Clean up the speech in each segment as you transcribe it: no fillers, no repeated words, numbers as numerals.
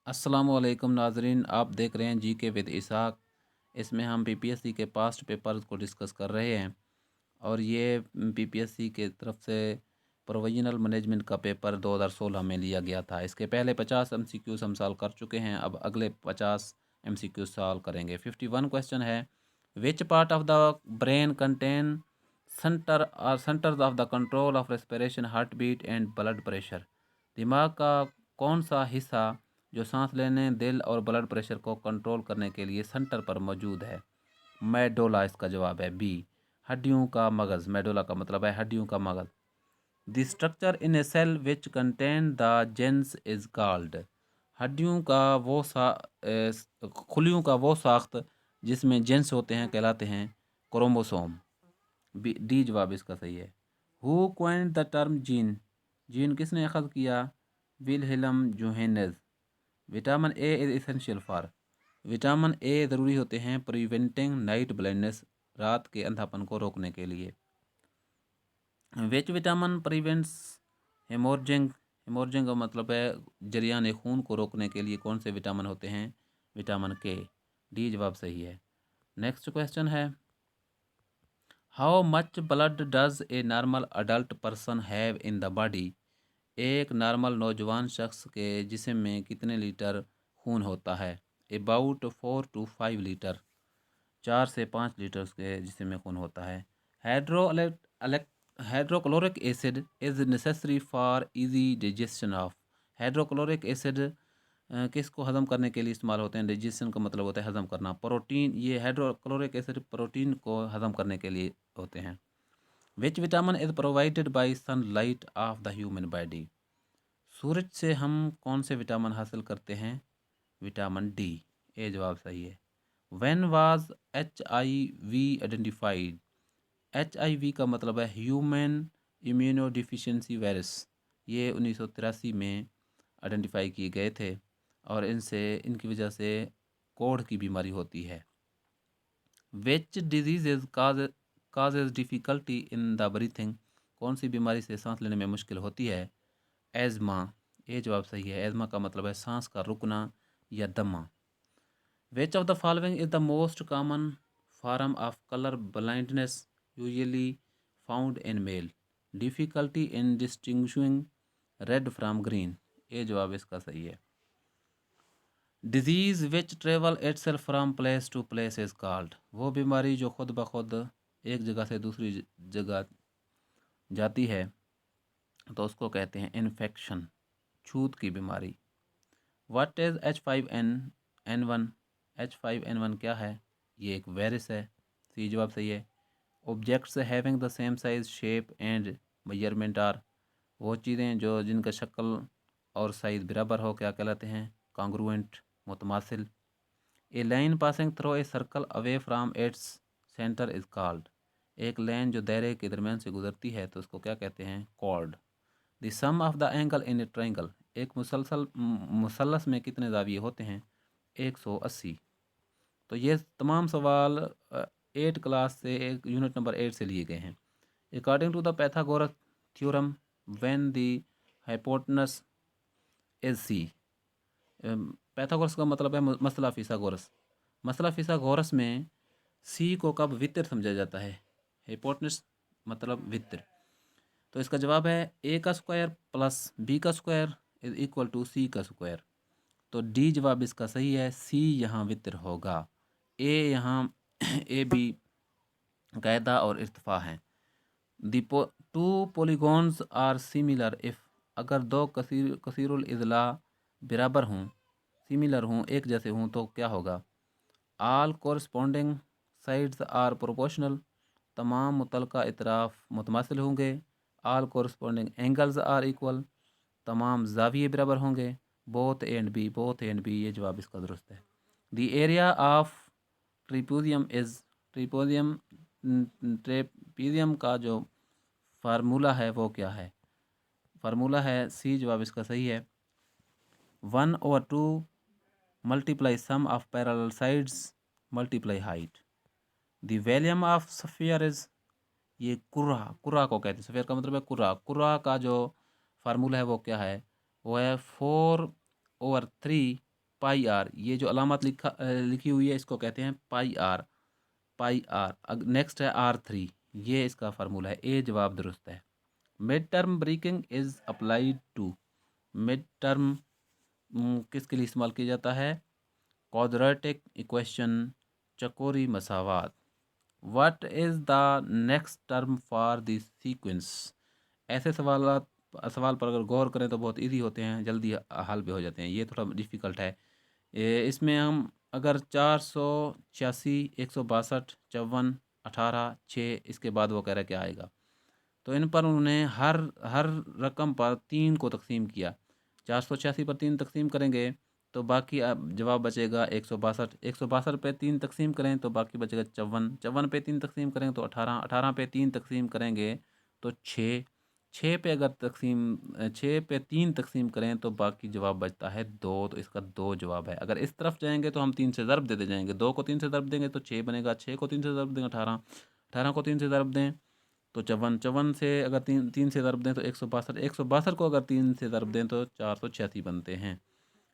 अस्सलामुअलैकुम नाजरीन, आप देख रहे हैं जी के विद इसाक। इसमें हम पीपीएससी के पास्ट पेपर्स को डिस्कस कर रहे हैं और ये पीपीएससी के तरफ से प्रोविजनल मैनेजमेंट का पेपर 2016 में लिया गया था। इसके पहले 50 एमसीक्यूज हम सॉल्व कर चुके हैं, अब अगले 50 एमसीक्यूज सॉल्व करेंगे। 51 क्वेश्चन है, which part of the brain contain centres of the control of respiration, heart beat and blood pressure. दिमाग का कौन सा हिस्सा जो सांस लेने, दिल और ब्लड प्रेशर को कंट्रोल करने के लिए सेंटर पर मौजूद है? मेडोला इसका जवाब है, बी। हड्डियों का मगज, मेडोला का मतलब है हड्डियों का मगज। The structure in a cell which contain the genes is called. हड्डियों का वो खुलियों का वो साख्त जिसमें जेन्स होते हैं कहलाते हैं क्रोमोसोम। डी जवाब इसका सही है। Who coined the term gene, gene किसने अखज़ किया? Wilhelm Johannes. Vitamin A is essential for, vitamin A ज़रूरी होते हैं प्रिवेंटिंग नाइट ब्लाइंडनेस, रात के अंधापन को रोकने के लिए। विच विटामिन प्रिवेंट्स हेमोरजिंग, हेमोरजिंग का मतलब है जरियान खून को रोकने के लिए कौन से विटामिन होते हैं? विटामिन के। डी जवाब सही है। नेक्स्ट क्वेश्चन है, how much blood does a normal adult person have in the body. एक नॉर्मल नौजवान शख्स के जिस्म में कितने लीटर खून होता है? अबाउट 4 to 5 लीटर, 4 से 5 लीटर के जिस्म में खून होता है। Hydrochloric acid is necessary for easy digestion of. Hydrochloric acid किसको हज़म करने के लिए इस्तेमाल होते हैं? डाइजेशन का मतलब होता है हज़म करना। प्रोटीन, ये हाइड्रोक्लोरिक एसिड प्रोटीन को हज़म करने के लिए होते हैं। Which vitamin is provided by sunlight of the human body. सूरज से हम कौन से विटामिन हासिल करते हैं? Vitamin D. ए जवाब सही है। When was H I V identified. H I V का मतलब है ह्यूमन इम्यूनो डिफिशियंसी वायरस। ये 1983 में आइडेंटिफाई किए गए थे और इनकी वजह से कोढ़ की बीमारी होती है। Which disease causes difficulty in the breathing. कौन सी बीमारी से सांस लेने में मुश्किल होती है? एज़मा। ये जवाब सही है। एज़मा का मतलब है सांस का रुकना या दमा। Which of the following is the most common form of colour blindness usually found in male. Difficulty in distinguishing red from green. ये जवाब इसका सही है। Disease which travel itself from place to place is called. वो बीमारी जो खुद ब खुद एक जगह से दूसरी जगह जाती है तो उसको कहते हैं इन्फेक्शन, छूत की बीमारी। What is H5N1। H5N1 क्या है? ये एक वायरस है। सी जवाब सही है। Objects having the same size, shape and measurement are. वो चीज़ें जो जिनका शक्ल और साइज़ बराबर हो क्या कहलाते हैं? कॉन्ग्रुएंट, मुतमासिल। A line passing through a circle away from its centre is called. एक लाइन जो दायरे के दरमियान से गुजरती है तो उसको क्या कहते हैं? Chord. The sum of the angle in a triangle. एक मुसलस में कितने ज़ाविये होते हैं? 180। तो ये तमाम सवाल 8 क्लास से, एक यूनिट नंबर 8 से लिए गए हैं। According to the Pythagoras theorem, when the hypotenuse is C. Pythagoras का मतलब है मसला फिसागोरस। मसला फिसागोरस में सी को कब वित्र समझा जाता है? हाइपोटेनस मतलब वित्र। तो इसका जवाब है ए का स्क्वायर प्लस बी का स्क्वायर इज इक्वल टू सी का स्क्वायर। तो डी जवाब इसका सही है। सी यहाँ वित्र होगा। ए यहाँ ए बी कायदा और इर्तफा हैं। दी टू पोलीगॉन्स आर सिमिलर इफ़। अगर दो कसीरुल इज़ला बराबर हों, सिमिलर हों, एक जैसे हों तो क्या होगा? All corresponding sides are proportional. तमाम मुतलका इतराफ़ मुतमासिल होंगे। All corresponding angles are equal. तमाम ज़ाविये बराबर होंगे। Both A and B, both A and B, ये जवाब इसका दुरुस्त है। The area of trapezium is, trapezium, trapezium का जो फार्मूला है वो क्या है? फार्मूला है, सी जवाब इसका सही है, 1/2 multiply sum of parallel sides multiply height. The volume of sphere is, ये कुर्रा, कुर्रा को कहते हैं, स्फीयर का मतलब है कुर्रा। कुर्रा का जो फार्मूला है वो क्या है? वो है 4/3 पाई आर, ये जो अलामत लिखी हुई है इसको कहते हैं पाई आर, पाई आर। नेक्स्ट है R3, ये इसका फार्मूला है। ए जवाब दुरुस्त है। Mid term breaking is applied to, mid term किसके लिए इस्तेमाल किया जाता है? क्वाड्रेटिक इक्वेशन, चकोरी मसावात। What is the next term for this sequence? ऐसे सवाल पर अगर गौर करें तो बहुत इजी होते हैं, जल्दी हल भी हो जाते हैं। ये थोड़ा डिफ़िकल्ट है। इसमें हम अगर 486, 162, 54, 18, 6, इसके बाद वो कह रहा है क्या आएगा, तो इन पर उन्होंने हर हर रकम पर 3 को तकसीम किया। 486 पर 3 तकसीम करेंगे तो बाकी अब जवाब बचेगा 162। 162 पे 3 तकसीम करें तो बाकी बचेगा 54। 54 पे 3 तकसीम करेंगे तो 18। 18 पे 3 तकसीम करेंगे तो 6। 6 पे अगर 6 पे 3 तकसीम करें तो बाकी जवाब बचता है 2। तो इसका 2 जवाब है। अगर इस तरफ जाएंगे तो हम 3 से ज़रब देते जाएंगे। 2 को 3 से ज़रब देंगे तो 6 बनेगा। 6 को 3 से ज़रब देंगे 18। 18 को 3 से ज़रब दें तो 54। 54 से अगर 3 से ज़रब दें तो 162। 162 को अगर 3 से ज़रब दें तो 486 बनते हैं।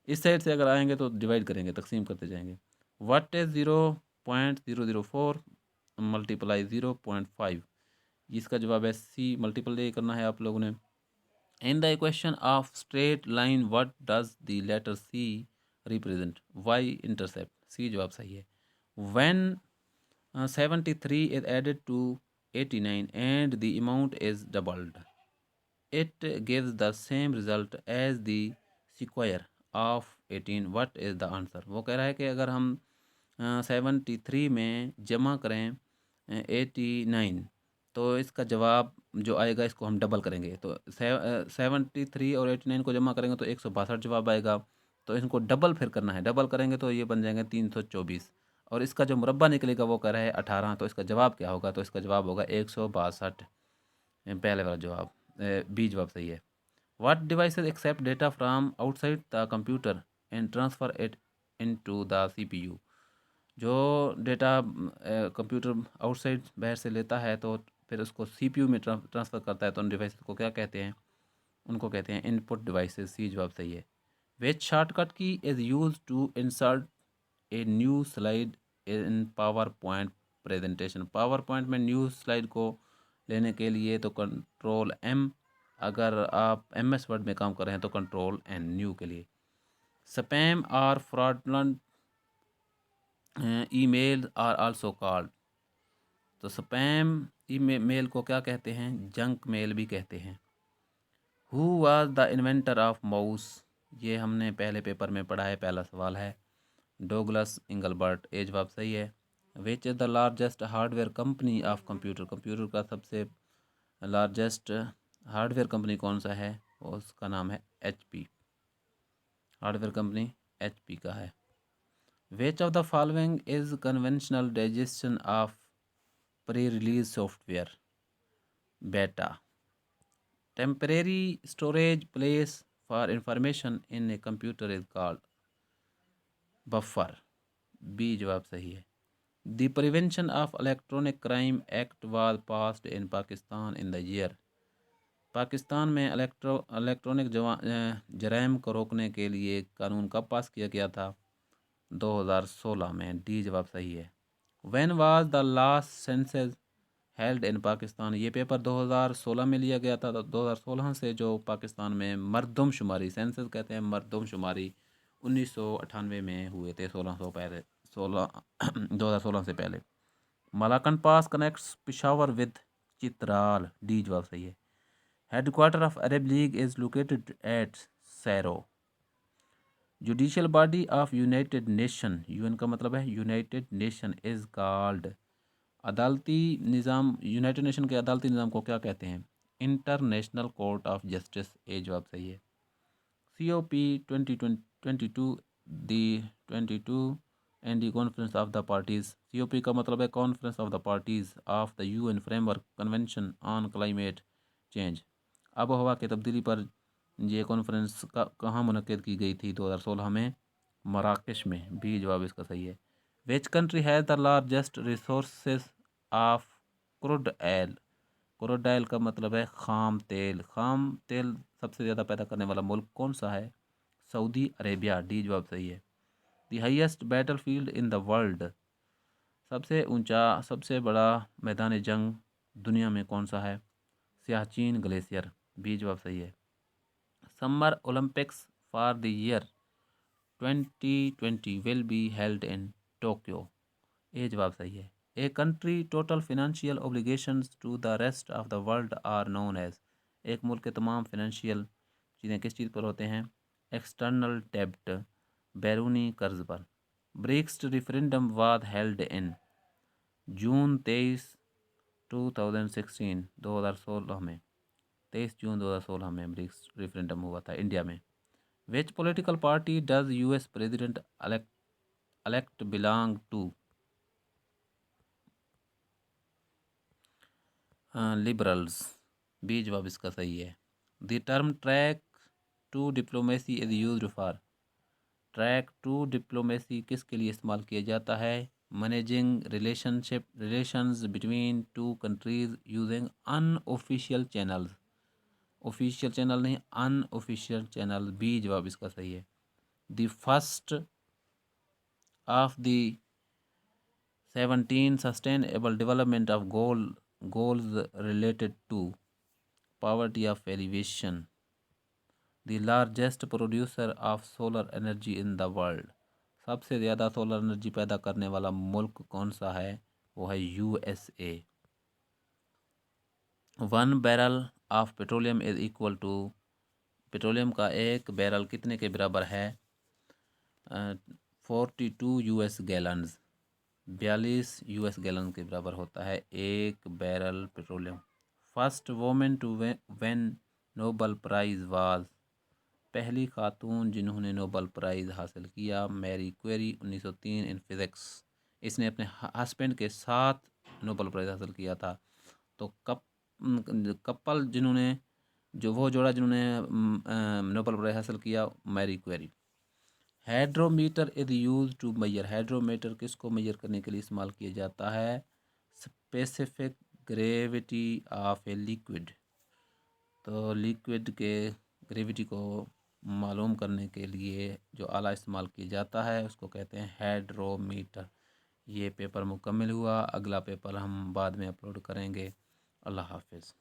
इस साइड से अगर आएंगे तो डिवाइड करेंगे, तकसीम करते जाएंगे। What is 0.004 multiply 0.5? इसका जवाब है सी, मल्टीप्लाई करना है आप लोगों ने। In the equation of straight line what does the letter C represent? Y intercept. C जवाब सही है। When 73 is added to 89 and the amount is doubled, it gives the same result as the square of 18. What is the answer? वो कह रहा है कि अगर हम 73 में जमा करें 89 तो इसका जवाब जो आएगा इसको हम डबल करेंगे। तो 73 और 89 को जमा करेंगे तो 162 जवाब आएगा। तो इनको डबल फिर करना है, डबल करेंगे तो ये बन जाएंगे 324। और इसका जो मुरब्बा निकलेगा वो कह रहा है 18। तो इसका जवाब क्या होगा? तो इसका जवाब होगा 162। पहले वाला जवाब, बी जवाब सही है। What devices accept data from outside the computer and transfer it into the CPU? जो डेटा कंप्यूटर आउटसाइड बाहर से लेता है तो फिर उसको सीपीयू में ट्रांसफ़र करता है, तो उन डिवाइसेस को क्या कहते हैं? उनको कहते हैं इनपुट डिवाइसेस। सी जवाब सही है। Which shortcut key is use to insert a new slide in PowerPoint presentation? PowerPoint में न्यू स्लाइड को लेने के लिए तो कंट्रोल एम, अगर आप एम एस वर्ड में काम कर रहे हैं तो कंट्रोल एन न्यू के लिए। स्पैम और fraudulent email are also called? तो स्पैम ईमेल को क्या कहते हैं? जंक मेल भी कहते हैं। Who was the inventor of mouse? ये हमने पहले पेपर में पढ़ा है, पहला सवाल है। डोगलस इंगलबर्ट। ए जवाब सही है। Which is the largest hardware company of computer? Computer का सबसे लार्जेस्ट हार्डवेयर कंपनी कौन सा है? उसका नाम है HP। हार्डवेयर कंपनी HP का है। Which of the following is conventional digestion of pre release software? Beta. Temporary storage place for information in a computer is called buffer. B जवाब सही है। The prevention of electronic crime act was passed in Pakistan in the year? Pakistan में electronic जराइम को रोकने के लिए कानून कब पास किया गया था? 2016 में। डी जवाब सही है। When was the last census held in Pakistan? ये पेपर 2016 में लिया गया था। तो 2016 से जो पाकिस्तान में मरदमशुमारी, सेंसस कहते हैं मरदमशुमारी, 1998 में हुए थे। 1600 पहले, 2016 से पहले। Malakand pass connects Peshawar with Chitral. D जवाब सही है। Headquarter of Arab League is located at Cairo. Judicial body of United Nation, UN का मतलब है यूनाइटेड नेशन, इज कॉल्ड? अदालती निज़ाम, यूनाइटेड नेशन के अदालती निज़ाम को क्या कहते हैं? International court of justice. A जवाब सही है। COP 2022 the 22 and the conference of the parties. COP का मतलब है conference of the parties of the UN framework convention on climate change. आबोहवा की तब्दीली पर ये कॉन्फ्रेंस कहाँ मुनक्किद की गई थी? 2016 में, मराकश में। बी जवाब इसका सही है। Which country has the largest resources of crude oil? Crude oil का मतलब है खाम तेल। खाम तेल सबसे ज़्यादा पैदा करने वाला मुल्क कौन सा है? Saudi Arabia. डी जवाब सही है। The highest battlefield in the world, सबसे ऊंचा सबसे बड़ा मैदान जंग दुनिया में कौन सा है? सियाचिन ग्लेशियर। बी जवाब सही है। Summer Olympics for the year 2020 will be held in Tokyo. A जवाब सही है। A country total financial obligations to the rest of the world are known as, एक मुल्क के तमाम फिनेंशियल चीज़ें किस चीज़ पर होते हैं? एक्सटर्नल डेब्ट, बैरूनी कर्ज पर। Brexit referendum was held in June 23 2016 2016 में, 23 जून 2016 में ब्रिक्स रेफरेंडम हुआ था इंडिया में। Which political party does US president elect belong to? Liberals. B जवाब इसका सही है। The term track two diplomacy is used for, track two diplomacy किसके लिए इस्तेमाल किया जाता है? Managing relations between two countries using unofficial channels, official channel नहीं अनऑफिशियल चैनल। बी जवाब इसका सही है। The first of the 17 sustainable development of goals related to poverty of elevation, the largest producer of solar energy in the world, सबसे ज़्यादा solar energy पैदा करने वाला मुल्क कौन सा है? वो है USA. 1 barrel of petroleum is equal to, petroleum का एक बैरल कितने के बराबर है? 42 यूएस गैलन्स, 42 यूएस गैलन के बराबर होता है एक barrel petroleum. First women to win Nobel prize was, पहली खातून जिन्होंने नोबल प्राइज़ हासिल किया मैरी क्वेरी 1903 इन फिज़िक्स। इसने अपने हस्बैंड के साथ नोबल प्राइज़ हासिल किया था। तो कपल जिन्होंने वो जोड़ा जिन्होंने नोबल प्राइज़ हासिल किया Marie Curie. Hydrometer is use to measure, hydrometer किसको मेजर करने के लिए इस्तेमाल किया जाता है? Specific gravity of a liquid, तो लिक्विड के ग्रेविटी को मालूम करने के लिए जो आला इस्तेमाल किया जाता है उसको कहते हैं हाइड्रोमीटर। ये पेपर मुकम्मल हुआ, अगला पेपर हम बाद में अपलोड करेंगे। अल्लाह हाफिज़।